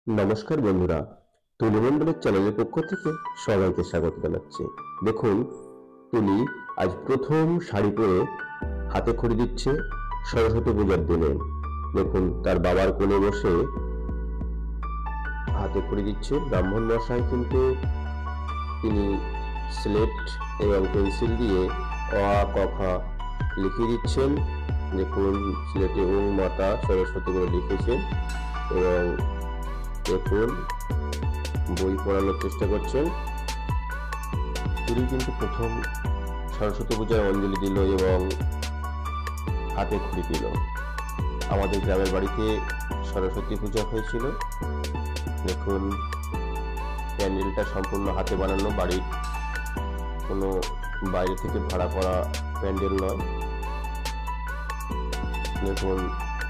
নমস্কার বন্ধুরা, তুলি মন্ডলের চ্যানেলের পক্ষ থেকে সবাইকে স্বাগত জানাচ্ছি। দেখুন, তুলি আজ প্রথম শাড়ি পরে হাতে খড়ি দিচ্ছে সরস্বতী পূজার দিনে। দেখুন, তার বাবার কোলে বসে হাতে খড়ি দিচ্ছে। ব্রাহ্মণ মশাই কিন্তু তিনি স্লেট এবং পেন্সিল দিয়ে অ আ ক খ লিখে দিচ্ছেন। দেখুন, স্লেটে ওম মাতা সরস্বতী করে লিখেছেন এবং দেখুন বই পড়ানোর চেষ্টা করছেন। তুলি কিন্তু প্রথম সরস্বতী পূজায় অঞ্জলি দিল এবং হাতে খড়ি দিল। আমাদের গ্রামের বাড়িতে সরস্বতী পূজা হয়েছিল। দেখুন, প্যান্ডেলটা সম্পূর্ণ হাতে বানানো, বাড়ির কোনো বাইরে থেকে ভাড়া করা প্যান্ডেল নয়। দেখুন,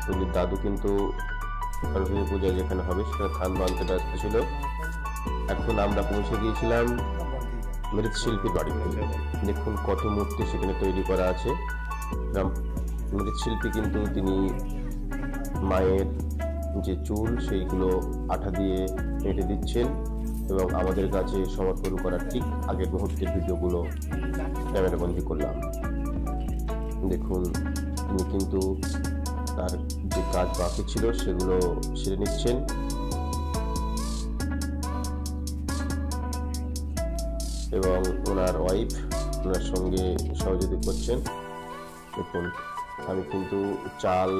তুলির দাদু কিন্তু সরস্বতী পূজা যেখানে হবে সেখানে থান বাঁধতে ব্যস্ত ছিল। এখন আমরা পৌঁছে গিয়েছিলাম মৃৎশিল্পীর বাড়িতে। দেখুন, কত মূর্তি সেখানে তৈরি করা আছে। মৃৎশিল্পী কিন্তু তিনি মায়ের যে চুল সেইগুলো আঠা দিয়ে এঁটে দিচ্ছেন এবং আমাদের কাছে সমর্পণ করার ঠিক আগের মুহূর্তের ভিডিওগুলো ক্যামেরাবন্দি করলাম। দেখুন, তিনি কিন্তু তার যে কাজ বাকি ছিল সেগুলো সেরে নিচ্ছেন এবং ওনার ওয়াইফ ওনার সঙ্গে সহযোগিতা করছেন। দেখুন, আমি কিন্তু চাল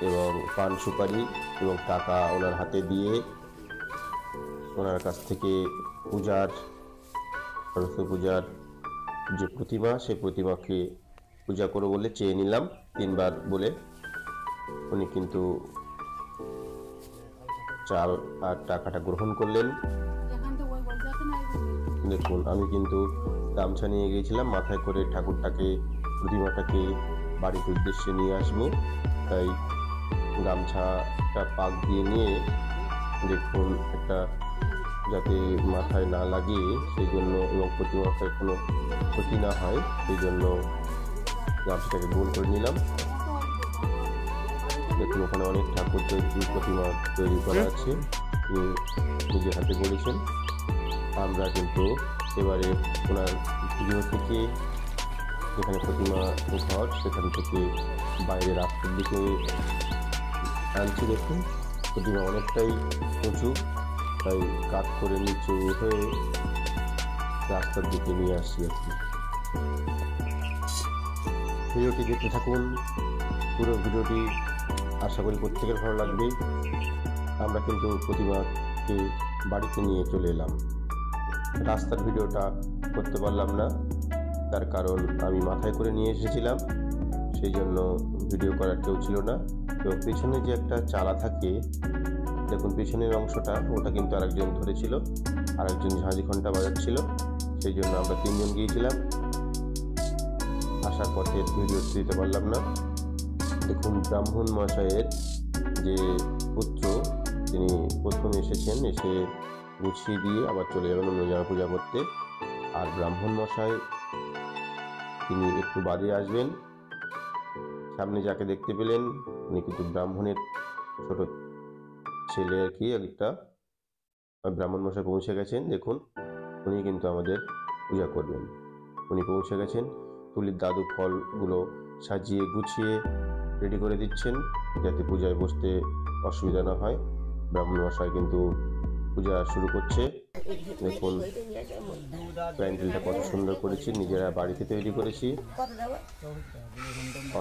এবং পান সুপারি এবং টাকা ওনার হাতে দিয়ে ওনার কাছ থেকে সরস্বতী পূজার যে প্রতিমা সেই প্রতিমাকে পূজা করো বলে চেয়ে নিলাম 3 বার বলে। উনি কিন্তু চাল আর টাকাটা গ্রহণ করলেন। দেখুন, আমি কিন্তু গামছা নিয়ে গিয়েছিলাম মাথায় করে ঠাকুরটাকে প্রতিমাটাকে বাড়ির উদ্দেশ্যে নিয়ে আসবো, তাই গামছাটা পাক দিয়ে নিয়ে দেখুন একটা যাতে মাথায় না লাগে সেই জন্য এবং প্রতিমাটায় কোনো ক্ষতি না হয় সেই জন্য গামছাটাকে গোল করে নিলাম। দেখুন, ওখানে অনেক ঠাকুর প্রতিমা তৈরি করা আছে, নিজের হাতে করেছেন। আমরা কিন্তু এবারে ওনার গৃহ থেকে যেখানে প্রতিমা ঘর সেখান থেকে বাইরে রাস্তার দিকে আনছি। দেখুন, প্রতিমা অনেকটাই উঁচু, তাই কাত করে নিচু হয়ে রাস্তার দিকে নিয়ে আসছি। এখন ভিডিওটি দেখতে থাকুন, পুরো ভিডিওটি আশা করি প্রত্যেকের ভালো লাগবে। আমরা কিন্তু প্রতিমাকে বাড়িতে নিয়ে চলে এলাম। রাস্তার ভিডিওটা করতে পারলাম না, তার কারণ আমি মাথায় করে নিয়ে এসেছিলাম, সেই জন্য ভিডিও করার কেউ ছিল না। এবং পেছনে যে একটা চালা থাকে, দেখুন পেছনের অংশটা ওটা কিন্তু আরেকজন ধরেছিল, আরেকজন ঝাঁঝি ঘন্টা বাজাচ্ছিল, সেই জন্য আমরা 3 জন গিয়েছিলাম। আসার পথে ভিডিও দিতে পারলাম না। দেখুন, ব্রাহ্মণ মশাইয়ের যে পুত্র তিনি প্রথম এসেছেন, এসে গুছিয়ে দিয়ে আবার চলে যাবেন অন্য জায়গায় পূজা করতে। আর ব্রাহ্মণ মশাই তিনি একটু বাদে আসবেন। সামনে যাকে দেখতে পেলেন উনি কিন্তু ব্রাহ্মণের ছোট ছেলে আর কি একটা। ব্রাহ্মণ মশাই পৌঁছে গেছেন। দেখুন, উনি কিন্তু আমাদের পূজা করবেন। উনি পৌঁছে গেছেন। তুলির দাদু ফলগুলো সাজিয়ে গুছিয়ে রেডি করে দিচ্ছেন যাতে পূজায় বসতে অসুবিধা না হয়। ব্রাহ্মণ মশাই কিন্তু পূজা শুরু করছে। দেখুন, প্যান্ডেলটা কত সুন্দর করেছি, নিজেরা বাড়িতে তৈরি করেছি,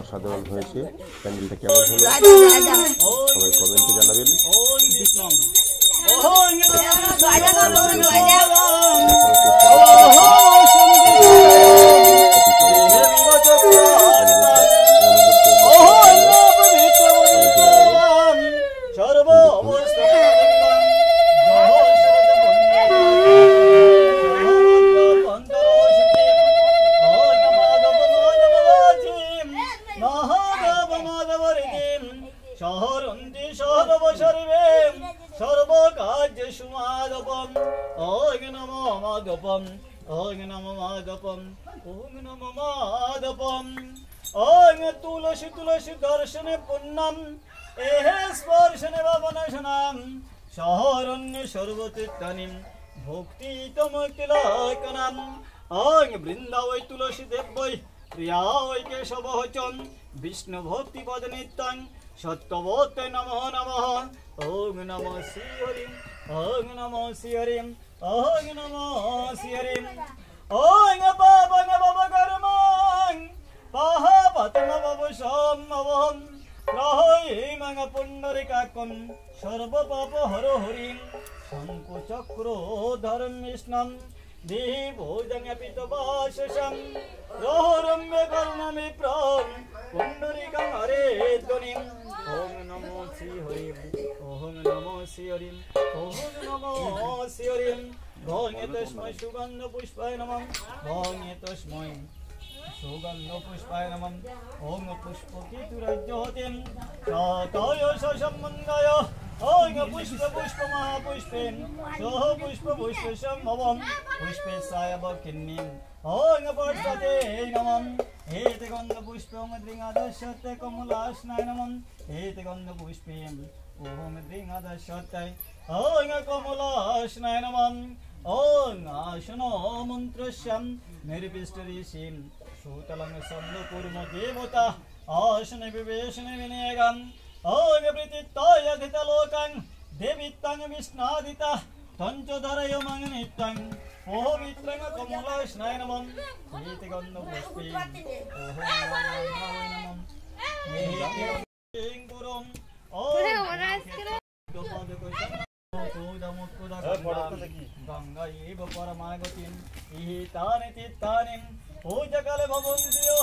অসাধারণ হয়েছে। প্যান্ডেলটা কেমন হলো সবাই কমেন্টে জানাবেন। तुलसी तुलसी दर्शने पुण्यम एहे स्पर्शने भवनशनम শরণ্য সর্বতীর্থানিম ভক্তি তমকিলাকনাম আং বৃন্দাবৈ তুলসী দেবৈ প্রিয়ায় কেশবচন বিষ্ণু ভক্তি পদ নিত্যং সত্যবতে নমঃ নমঃ ওং নমঃ শ্রী হরিম ওং নমঃ শ্রী হরিম ওং নমঃ শ্রী হরিম ওং পাবং ভবকর্মং পাহাপতম ভবসম্ভবম প্রহৈমং পুণ্ডরিকাকং সর্বপাপ হর হরিম শঙ্কু চক্র ধর্মিষ্ণম দেবোজঙ্গপিতবাসসং রহরম্য কর্ণমিপ্রং পুণ্ডরিকং হরে ধ্বনিম ওং নমো শ্রী হরিম ওং নমো শ্রী হরিম ওং নমো শ্রী হরিম ভং তস্मै সুগন্ধ পুষ্পায় নমঃ ভং তস্मै সুগন্ধ পুষ্পায় নমঃ ওং পুষ্পকেতুরাজ্যোতিম সাতয় সম্বন্ধায় ওং পুষ্প পুষ্প মহাপুষ্পেন সহ পুষ্প পুষ্প সম্ভবম পুষ্পেশায় বকিন্নিম ওং পর্ষদে নমঃ এতে গন্ধ পুষ্পং দৃঙাদশতে কমলাসনায় নমঃ এতে গন্ধ পুষ্পেম ওম দৃঙাদশতে ওং কমলাসনায় নমঃ ওং আসন মন্ত্রস্যম নির্বিষ্ট ঋষিম সুতলং সন্নকুর্ম দেবতা আসনে বিবেশনে বিনিয়োগম ওং প্রীতিত্তায় ধিতলোকং দেবিত্তং বিষ্ণাদিতা তঞ্চধরয় মং নিত্যং পবিত্রং কমলাসনায় নমঃ এতে গন্ধ পুষ্পে ওম নমঃ এতে গুরুম গঙ্গা এব পরমাগতিম ইহিতানি তিত্তানি পূজকালে ভবন্তিও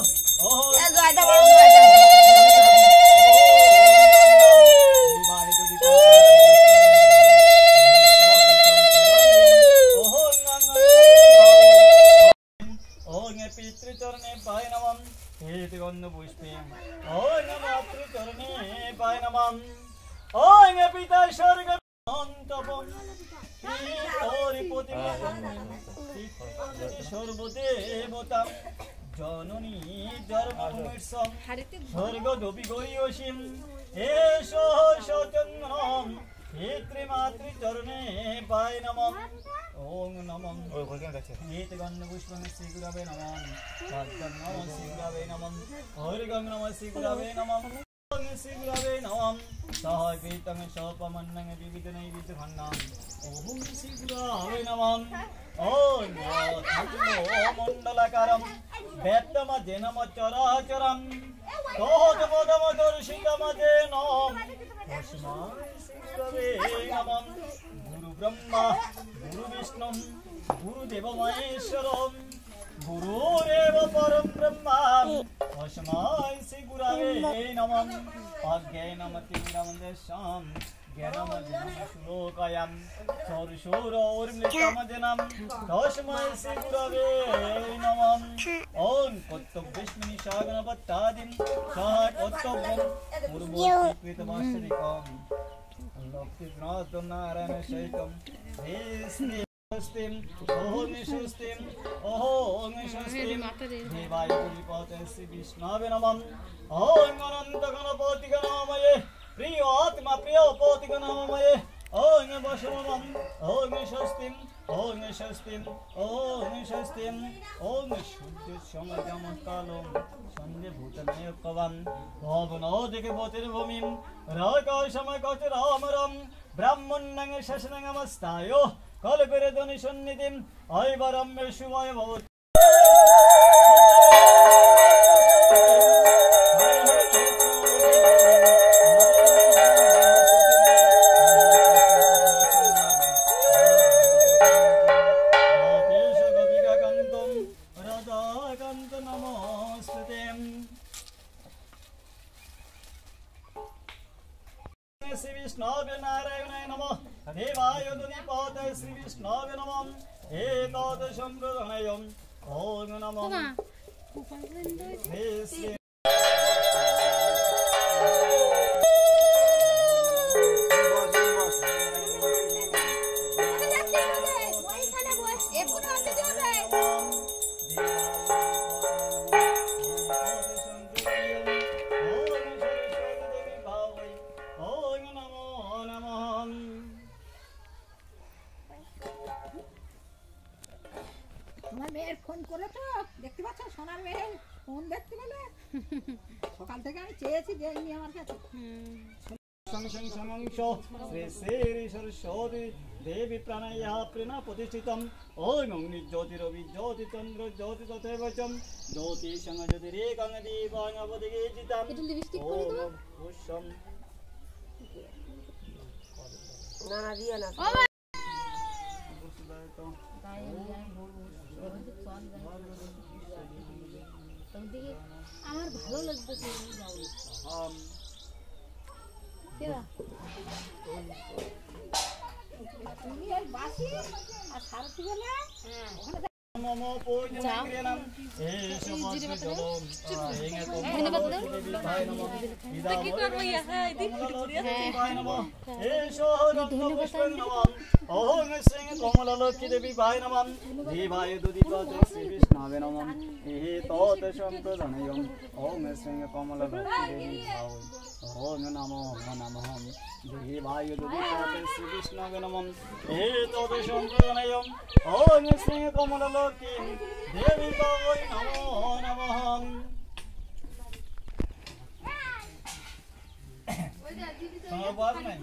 পিতৃচরণে পায় নমঃ হেতি গন্ধ পুষ্পে ওং মাতৃচরণে পায় নমঃ ওং পিতা স্বর্গ অন্তপম সর্বদেবতাম জননী জন্মভূমির্ষম স্বর্গদপি গরীয়সীম এষ সচন্দ্রম পিতৃমাতৃচরণে পায় নমঃ ওং নমঃ এতে গন্ধ পুষ্পং শ্রী গুরবে নমঃ সত্যং নমঃ শ্রী গুরবে নমঃ হরিগং নমঃ শ্রী গুরবে নমঃ শ্রী গুরবে নমঃ সহ কীর্তং সপমন্নং বিবিধ নৈবিধ খন্ডং ওম শ্রী গুরবে নমঃ ওং মণ্ডলাকারম বেত্তমধ্যে নম চরাচরম তোদমদমদর্শিতমদে নম তস্মাৎ শ্রী গুরবে নমঃ গুরু ব্রহ্মা গুরু বিষ্ণু গুরুদেব মহেশ্বরম গুরুরেব পরম ব্রহ্মা তস্মাৎ শ্রী গুরবে নমঃ অজ্ঞানমতিমিরং দেশাম জ্ঞানমজ্ঞানম শ্লোকায়াম সরসুরৌর্মিলিতমজ্জনম তস্মাৎ শ্রী গুরবে নমঃ ওং কর্তব্যস্মিনি সাগনপত্তাদিম সহ কর্তব্যম পূর্বস্বীকৃতমাশ্রিকম লক্ষ্মীনাথ নারায়ণ সহিতম স্বস্তিম ওং স্বস্তিম ওং স্বস্তিম দেবায় পরিপতে শ্রী বিষ্ণবে নমঃ ওং অনন্ত গণপতি গণময়ে প্রিয় আত্মা প্রিয় পতি গণময়ে ওং বসবম ওং স্বস্তিম ওং স্বস্তিম ওং স্বস্তিম ওং শুদ্ধ সমযমকালম সন্ধে ভূতনয়কবাম ভবনৌদিকে ভূতির্ভূমিম রাকাশমকচরামরম ব্রাহ্মণ্যং শশনমস্তায় কল্পেরে ধ্বনি সন্নিধিম ঐবরম শুভায় ভবত श्री विष्णवे नारायणाय नमः देवाय दुनिपाते श्री विष्णवे नमः एकादशं प्रधनयम् ओम नमः श्री মেয়ের ফোন করে তো দেখতে পাচ্ছ সোনার মেয়ের ফোন দেখতে পেলে সকাল থেকে আমি চেয়েছি যে এমনি আমার কাছে শ্রী শ্রী সরস্বতী দেবী প্রাণায়া প্রেণা প্রতিষ্ঠিতম ওম জ্যোতিরবি জ্যোতি চন্দ্র জ্যোতি তথৈব চম জ্যোতি সঙ্গ জ্যোতিরেকং দীপং অবদিগেজিতম ওম পুষ্পম না না দিও না আমার ভালো লাগবে তুমি এই বাসি আর সারথি বলে নম পূজনং ক্রিয়ানাম এষো জলম ধন্যবাদ কি করব ইহা এষো পুষ্পং নমঃ ওম শ্রী কমলালক্ষ্মী দেবী ভাই নমঃ দেবায় দুদিপাত্র শ্রী বিষ্ণাবে নমঃ এ তত সম্প্রদানয়ং ওম শ্রী কমলালক্ষ্মী দেবী ভাই ওম নমো নমঃ দেবায় দুদিপাত্র শ্রী বিষ্ণাবে নমঃ এ তত সম্প্রদানয়ং ওম শ্রী কমলালক্ষ্মী দেবী ভাই নমো নমঃ সর্বাত নাই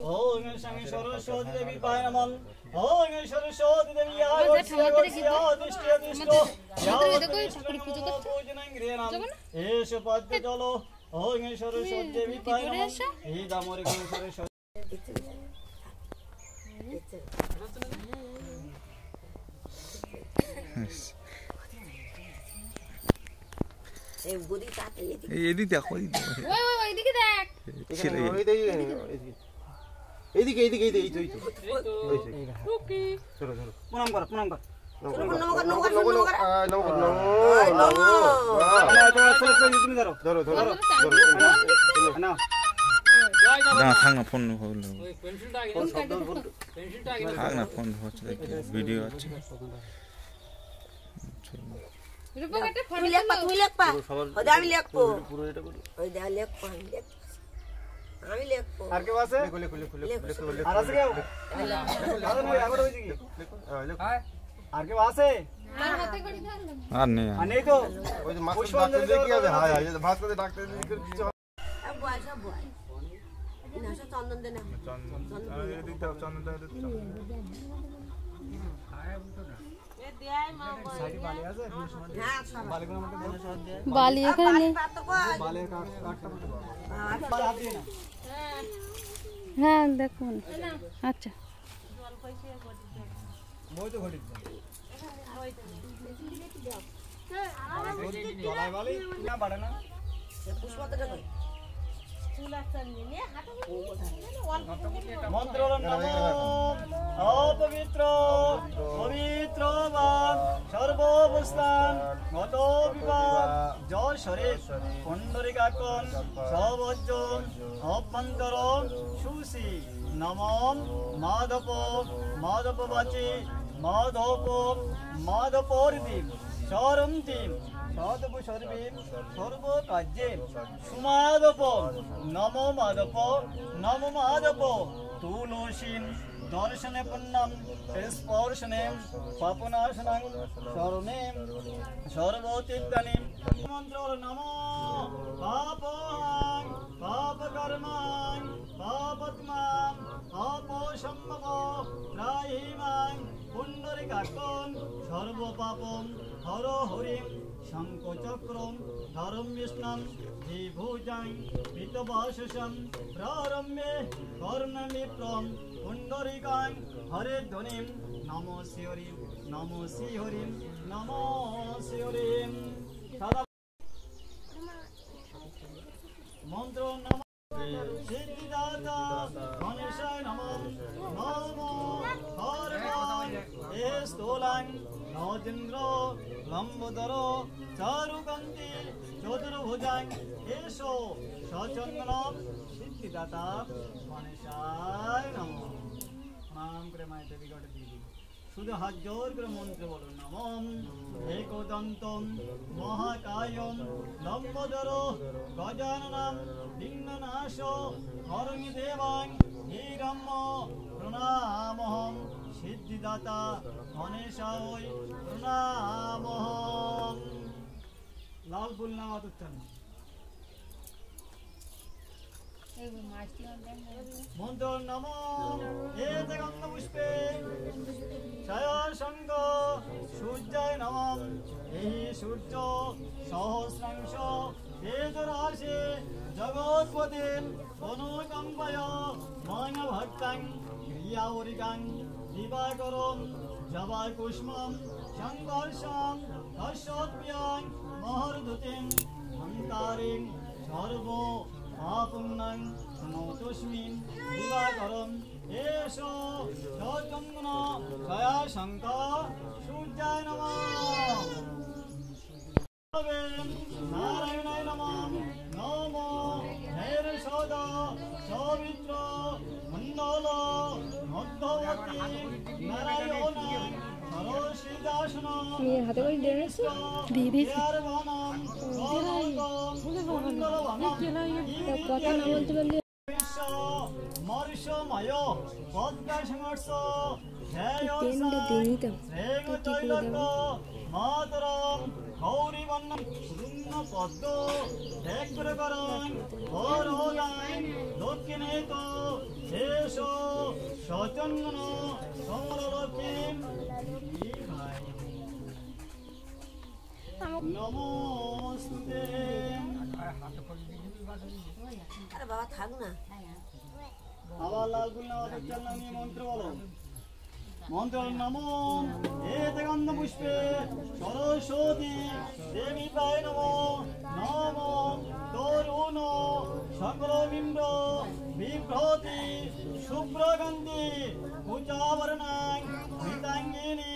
ओम शंकर सरस्वती देवी पाय नमः ओम सरस्वती देवी पूजनं क्रियानाम एष पद्य चलो ओम सरस्वती देवी पाय नमः हे दामोरे सरस्वती এই বুড়ি তাতে এদিকে দেখো ওইদিকে দেখ এইদিকে এইদিকে এইদিকে এই তো প্রণাম কর নমো ধরো না না থাক না ফোন থাক না ফোন হচ্ছে ভিডিও আছে তুমি লেখবা ওই আমি লেখবো ওই দা লেখবো আমি লেখবো আর কেউ আছে আর আছে কেউ আর কেউ আছে আর নেই আর নেই তো ওই যে মাস্টার ডাক্তার কি হবে হায় ভাত করে ডাক্তার কিছু সব বয় না সব চন্দন দেন বালি এখানে নেই হ্যাঁ দেখুন আচ্ছা মন্ত্র অপবিত্র পবিত্র সর্ববস্থান গত বিবাদ যশরে পুণ্ডরিকাকন সবজ্জ অভ্যন্তর সুশি নমঃ মাধব মাধববাচী মাধব মাধবরিদি সরন্তি সদব সর্বীম সর্বকার্যে সুমাধব নমো মাধব নমো মাধব তুলসীম দর্শনে পুণ্যম স্পর্শনে পাপনাশনং শরণেম সর্বতীর্থানি মন্ত্র নমো পাপং পাপকর্মং পাপত্মাং পাপসম্ভব ত্রাহিমাং পুণ্ডরিকাকং সর্বপাপম হর হরিম শঙ্কচক্রম ধরম বিষ্ণম দ্বিভুজং পিতবাসসম প্রারম্ভে কর্ণমিত্রম পুণ্ডরিকাং হরে ধ্বনিম নমো শিহরিম নমো শিহরিম নমো শিহরিম মন্ত্র নম সিদ্ধিদাতা গণেশায় নমঃ নমো হরং এ স্থূলং নজেন্দ্র লম্বোদর চারুকান্তি চতুর্ভুজাং এসো সচন্দনম সিদ্ধিদাতা গণেশায় নমঃ। প্রণাম করে মায়ের দেবী গড়ে দিদি শুধু হাত জোর করে মন্ত্র বলুন নমঃ একদন্তম মহাকায়ম লম্বোদর গজাননম বিঘ্ননাশ করমি দেবাং হিরম্য প্রণামহম সিদ্ধিদাতা গণেশায় প্রণামহম। লাল ফুল নাম উচ্চারণ মন্ত্র নমঃ এতে গন্ধ পুষ্পে শঙ্খ সূর্যায় নমঃ এই সূর্য সহস্রাংশ তেজরাশি জগৎপতি অনুকম্পয় ময় ভক্তাং ক্রিয়াবরিকাং দিবাকরম জবা কুষ্মম সংঘর্ষম দর্শোদ্ভ্যাং মহর্দুতিং হন্তারিং সর্ব পুণ্যং নতস্মিন দিবাকরম এসো সচন্দন জয়া শঙ্খ সূর্যায় নমঃ। নারায়ণায় নমঃ নমো নৈরসদ সৌমিত্র মণ্ডল মধ্যবর্তী নারায়ণ সরস্বতীদাসন হাতে করে দিয়ে দিয়েছি কথা না বলতে পারলে মর্ষময় পদ্মা সংঘর্ষ পেনটা দিয়ে নিতাম মাতরম গৌরী বন্যম পূর্ণ পদ্ম একরকরণ হরোগান দক্ষিণে তো শেষ সচন্দন সমরলক্ষ্মীম নমস্তে। আরে বাবা থাক না আবার লাল গুল্লা নিয়ে মন্ত্র বলো মন্ত্র নমঃ এতে গন্ধ পুষ্পে সরস্বতী দেবী পায় নমঃ নমঃ তরুণ সকল বিম্ব বিভ্রতি শুভ্রগন্ধি পূজাবরণাং মৃতাঙ্গিনী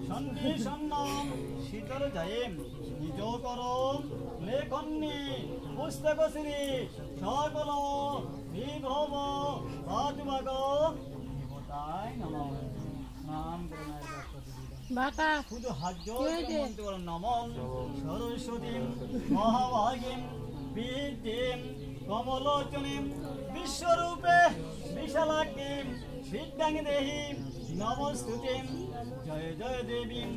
সন্ধিসন্নম শীতল জয়েম নিজ করম লেখন্নি পুস্তক শ্রী সকল বিভব পাতুভাগ দেবতায় নমঃ। নাম বাঁকা শুধু হাত জোর মন্ত্র বলো নমঃ সরস্বতীম মহাভাগীম বিদ্যেম কমলোচনীম বিশ্বরূপে বিশালাক্ষীম বিদ্যাং দেহিম নমস্তুতিম জয় জয় দেবীম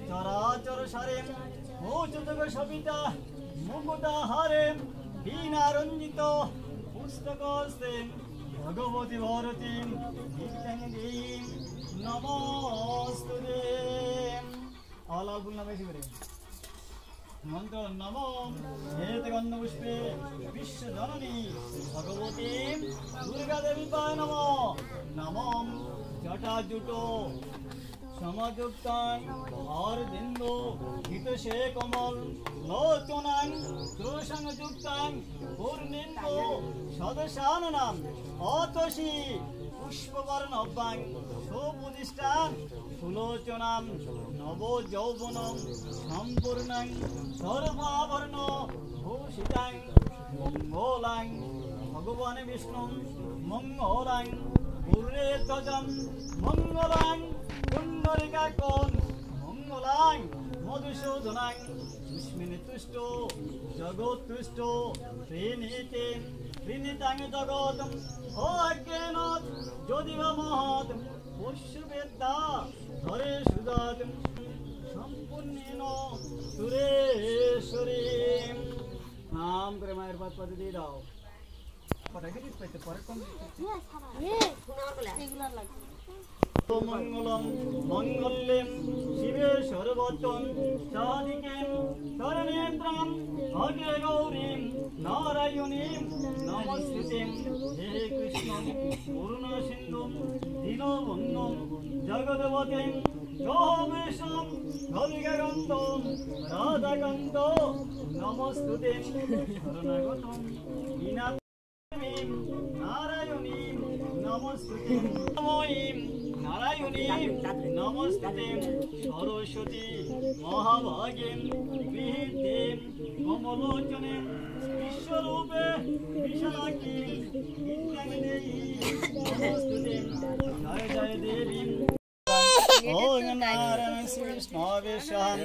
চরাচর সারেম মৌচতক সবিতা মুকুটাহারেম বীণারঞ্জিত পুস্তকস্তেম ভগবতী ভারতীম বিদ্যাং দেহিম নমস্তুতে। আলাল বললাম বেশি করে মন্ত্র নমঃ এতে গন্ধ পুষ্পে বিশ্ব জননী ভগবতী দুর্গা দেবী পায় নমঃ নমঃ জটাজুটো সমযুক্তাং অরবিন্দো হিতসে কমল লোচনাং ত্রসংযুক্তাং পূর্ণেন্দু সদশাননাম অতসী পুষ্পবর্ণবাং সুপ্রতিষ্ঠান সুলোচনাম নব যৌবনম সম্পূর্ণাং সর্বাভরণ ভূষিতাং মঙ্গলাং ভগবান বিষ্ণু মঙ্গলাং পুরে ধ্বজম মঙ্গলাং পুণ্ডরিকাকং মঙ্গলাং মধুসূদনাং সুস্মিনে তুষ্ট জগৎতুষ্ট শ্রীনীতে শ্রীনীতাং জগৎ অজ্ঞান যদিবা মহৎ পশুবেদ্যা ধরে সুদাত সম্পূর্ণ সুরেশ্বরী। নাম করে মায়ের পাত পাতে দিয়ে দাও পটাকে দিতে পাইতে পরে কম মঙ্গলম মঙ্গল্যম শিবে সর্বতম সাধিকেম শরণেন্দ্রম ভগে গৌরীম নারায়ণীম নমস্তুতেম। হে কৃষ্ণ করুণা সিন্ধু দীনবন্ধু জগদ্পতিম জহবেশম গলিকাকান্তম রাধাকান্ত নমস্তুতেম। শরণাগতম বিনা নারায়ণীম নমস্তুতে। নমোঈম নারায়ণী নমস্তে সরস্বতী মহাভাগীম বিদ্যেম কমলোচনে বিশ্বরূপে বিশালাক্ষী নমস্তে জয় জয় দেবী ओं नारायण विष्णुवेशहं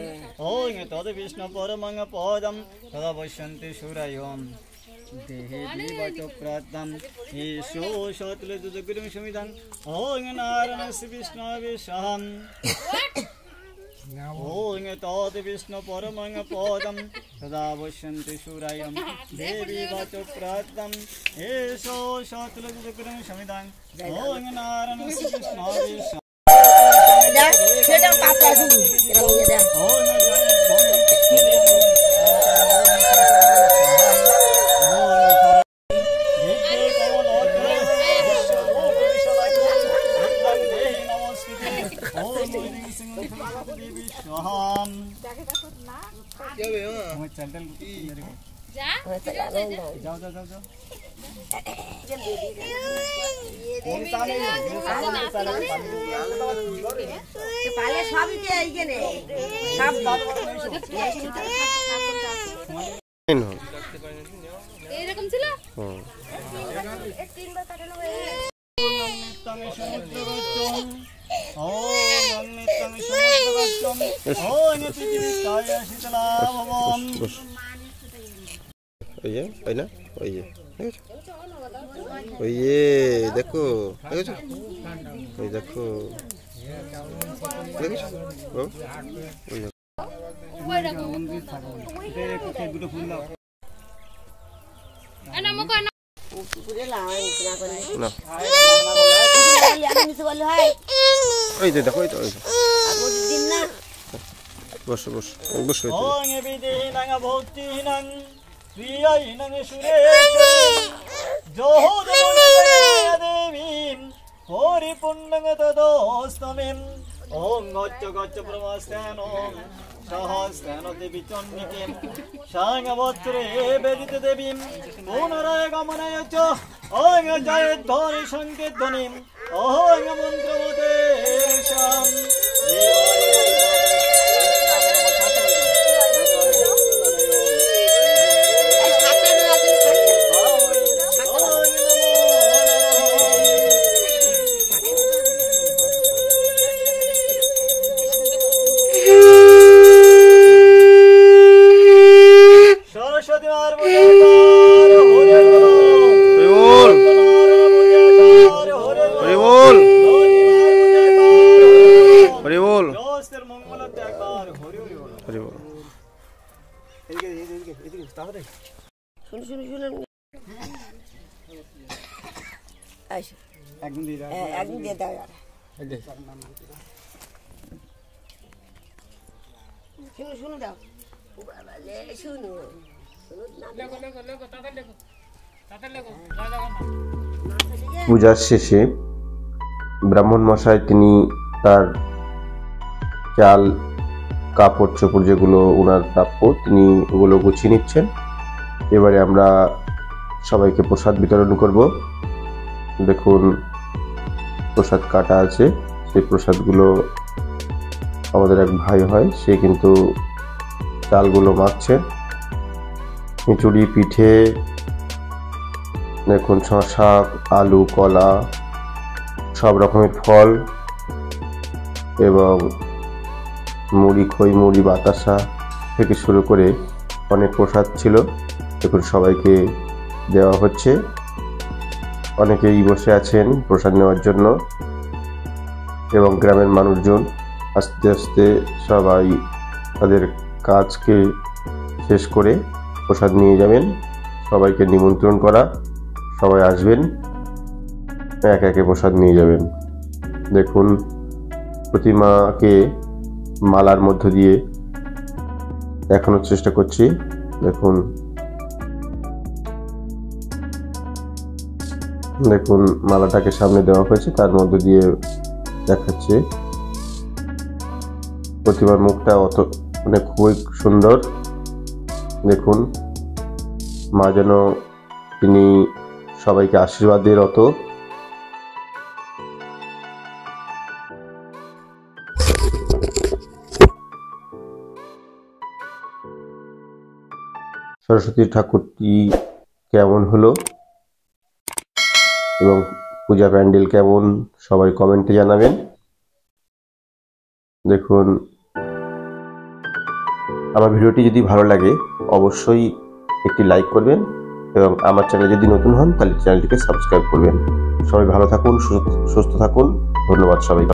ओं तद् विष्णु परमं पदं तदा पश्यन्ति सूरयों देहे दिवचक्राद्दं ईशो शतलजुगुरुं समिदं ओं नारायण विष्णुवेशहं ओं तद् विष्णु परमं पदं तदा पश्यन्ति सूरयों देवी वचक्राद्दं ईशो शतलजुगुरुं समिदं ओं नारायण विष्णुवेशहं সেটা পাতলা শুধু এটা নিয়ে যা जाओ जाओ जाओ जाओ পালে সবই কে এইখানে সব এরকম ছিল দেখো ওই দেখো ওই যে দেখো বসো বসো বসো ओं गच्छ गच्छ प्रमस्तेन सहस्रेण देवी चण्डिकीं सांगवत्रे वेदित देवीं पुनराय गमनाय च ओं जयध्वनि संकेतध्वनिं ओं मन्त्रमते शां একদিন দিয়ে দাও শুনো শুনো দাও শুনো পূজার শেষে ব্রাহ্মণ মশাই তিনি তার চাল কাপড় চোপড় যেগুলো ওনার প্রাপ্য তিনি ওগুলো গুছিয়ে নিচ্ছেন। এবারে আমরা সবাইকে প্রসাদ বিতরণ করব। দেখুন প্রসাদ কাটা আছে, সেই প্রসাদগুলো আমাদের এক ভাই হয়, সে কিন্তু চালগুলো মাখছে। খিচুড়ি, পিঠে, দেখুন শসা, আলু, কলা, সব রকমের ফল এবং মুড়ি, খই মুড়ি, বাতাসা থেকে শুরু করে অনেক প্রসাদ ছিল। দেখুন সবাইকে দেওয়া হচ্ছে। অনেকেই বসে আছেন প্রসাদ নেওয়ার জন্য এবং গ্রামের মানুষজন আস্তে আস্তে সবাই তাদের কাজকে শেষ করে প্রসাদ নিয়ে যাবেন। সবাইকে নিমন্ত্রণ করা, সবাই আসবেন, এক একে প্রসাদ নিয়ে যাবেন। দেখুন প্রতিমাকে মালার মধ্য দিয়ে দেখানোর চেষ্টা করছি। দেখুন দেখুন মালাটাকে সামনে দেওয়া হয়েছে, তার মধ্য দিয়ে দেখাচ্ছে। প্রতিমার মুখটা খুবই সুন্দর। দেখুন মা যেন তিনি সবাইকে আশীর্বাদের সরস্বতী ঠাকুরটি কেমন হলো এবং পূজা প্যান্ডেল কেমন সবাই কমেন্টে জানাবেন। দেখুন, আমার ভিডিওটি যদি ভালো লাগে অবশ্যই একটি লাইক করবেন এবং আমার চ্যানেলে যদি নতুন হন তাহলে চ্যানেলটিকে সাবস্ক্রাইব করবেন। সবাই ভালো থাকুন, সুস্থ থাকুন। ধন্যবাদ সবাইকে।